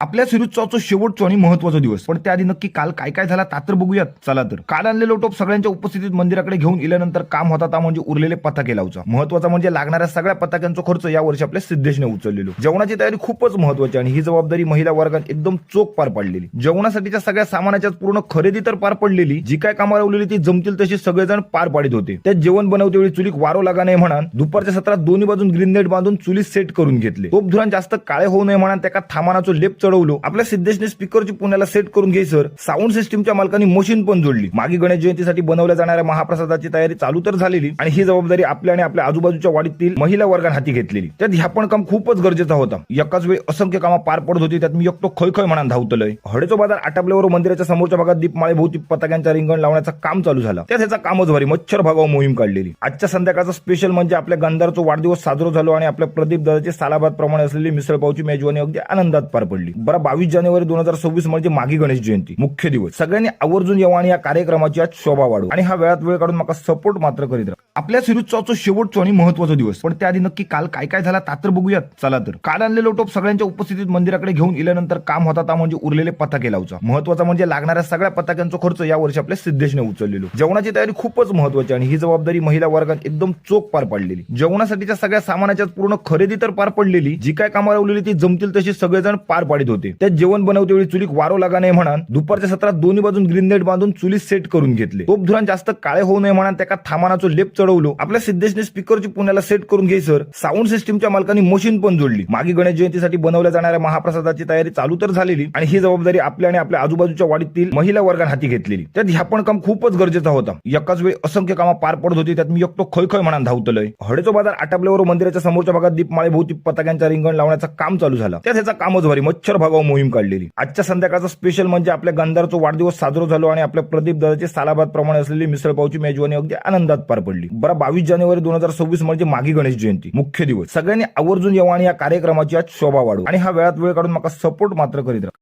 आपल्या सिरीजचा शेवटचा आणि महत्वाचा दिवस. पण त्याआधी नक्की काल काय काय झाला तर बघूयात. चला तर काल आणलेलो टोप सगळ्यांच्या उपस्थितीत मंदिराकडे घेऊन गेल्यानंतर काम होता ता म्हणजे उरलेले पताके लावचा. महत्वाचा म्हणजे लागणाऱ्या सगळ्या पताक्यांचा खर्च या वर्षी आपल्या सिद्धेशने उचललेलो. जेवणाची तयारी खूपच महत्वाची आणि ही जबाबदारी महिला वर्गात एकदम चोख पार पाडलेली. जेवणासाठीच्या सगळ्या सामानाच्या पूर्ण खरेदी तर पार पडलेली. जी काय कामं लावलेली ती जमतील तशी सगळेजण पार पाडित होते. त्यात जेवण बनवतेवेळी चुलीक वारो लागा नये म्हणून दुपारच्या सत्रात दोन्ही बाजून ग्रीन नेट बांधून चुली सेट करून घेतले. तोपधुरान जास्त काळे होऊ नये म्हणून त्याका थामानाचो लेप चढवलो. आपल्या सिद्धेशने स्पीकरची पुण्याला सेट करून घ्यायसर साऊंड सिस्टीमच्या मालकांनी मशीन पण जोडली. मागे गणेश जयंतीसाठी बनवल्या जाणाऱ्या महाप्रसादाची तयारी चालू तर झालेली आणि ही जबाबदारी आपल्या आणि आपल्या आजूबाजूच्या वाडीतील महिला वर्गाने हाती घेतलेली. त्यात ह्या पण काम खूपच गरजेचा होता. एकाच वेळी असंख्य कामं पार पडत होती. त्यात मी एकटो खय म्हणून धावतलोय. हडेचो बाजार आटपल्यावर मंदिराच्या समोरच्या भागात दीपमाळे भोवती पताक्यांच्या रिंगण लावण्याचं काम चालू झालं. त्यात ह्याचा कामच भारी मच्छर भागावर मोहीम काढलेली. आजच्या संध्याकाळचा स्पेशल म्हणजे आपल्या गंधारचा वाढदिवस साजरा झालो आणि आपल्या प्रदीप दादाची सालाबाद प्रमाणे असलेली मिसळपावची मेजवानी अगदी आनंदात पार पडली. बरं 22 जानेवारी 2026 म्हणजे मागी गणेश जयंती मुख्य दिवस. सगळ्यांनी आवर्जून यावं आणि या कार्यक्रमाची आज शोभा वाढू आणि हा वेळात वेळ काढून मला सपोर्ट मात्र करीत राहा. आपल्या सिरीजचा शेवटचा आणि महत्वाचा दिवस. पण त्याआधी नक्की काल काय काय झाला तर बघूयात. चला तर काल आणलेलो टोप सगळ्यांच्या उपस्थितीत मंदिराकडे घेऊन गेल्यानंतर काम होता ता म्हणजे उरलेले पताके लावचा. महत्वाचा म्हणजे लागणाऱ्या सगळ्या पताक्यांचा खर्च या वर्षी आपल्या सिद्धेशने उचललेलो. जेवणाची तयारी खूपच महत्वाची आणि ही जबाबदारी महिला वर्गात एकदम चोख पार पाडलेली. जेवणासाठीच्या सगळ्या सामानाच्या पूर्ण खरेदी तर पार पडलेली. जी काय कामं लावलेली ती जमतील तशी सगळेजण पार पाडित होते. त्यात जेवण बनवतेवेळी चुलीक वारो लागा नये म्हणून दुपारच्या सत्रात दोन्ही बाजून ग्रीन नेट बांधून चुली सेट करून घेतले. तोपधुरान जास्त काळे होऊ नये म्हणून त्याका थामानाचो लेप चढवलो. आपल्या सिद्धेशने स्पीकरची पुण्याला सेट करून घ्यायसर साऊंड सिस्टीमच्या मालकांनी मशीन पण जोडली. मागे गणेश जयंतीसाठी बनवल्या जाणाऱ्या महाप्रसादाची तयारी चालू तर झालेली आणि ही जबाबदारी आपल्या आणि आपल्या आजूबाजूच्या वाडीतील महिला वर्गाने हाती घेतलेली. त्यात ह्या पण काम खूपच गरजेचा होता. एकाच वेळी असंख्य कामं पार पडत होती. त्यात मी एकटो खय म्हणून धावतलोय. हडेचो बाजार आटपल्यावर मंदिराच्या समोरच्या भागात दीपमाळे भोवती पताक्यांच्या रिंगण लावण्याचं काम चालू झालं. त्यात ह्याचा कामच भारी मच्छर भागावर मोहीम काढलेली. आजच्या संध्याकाळचा स्पेशल म्हणजे आपल्या गंधारचा वाढदिवस साजरा झालो आणि आपल्या प्रदीप दादाची सालाबाद प्रमाणे असलेली मिसळपावची मेजवानी अगदी आनंदात पार पडली. बरं 22 जानेवारी 2026 म्हणजे मागी गणेश जयंती मुख्य दिवस. सगळ्यांनी आवर्जून यावं आणि या कार्यक्रमाची आज शोभा वाढू आणि हा वेळात वेळ काढून मला सपोर्ट मात्र करीत राहा.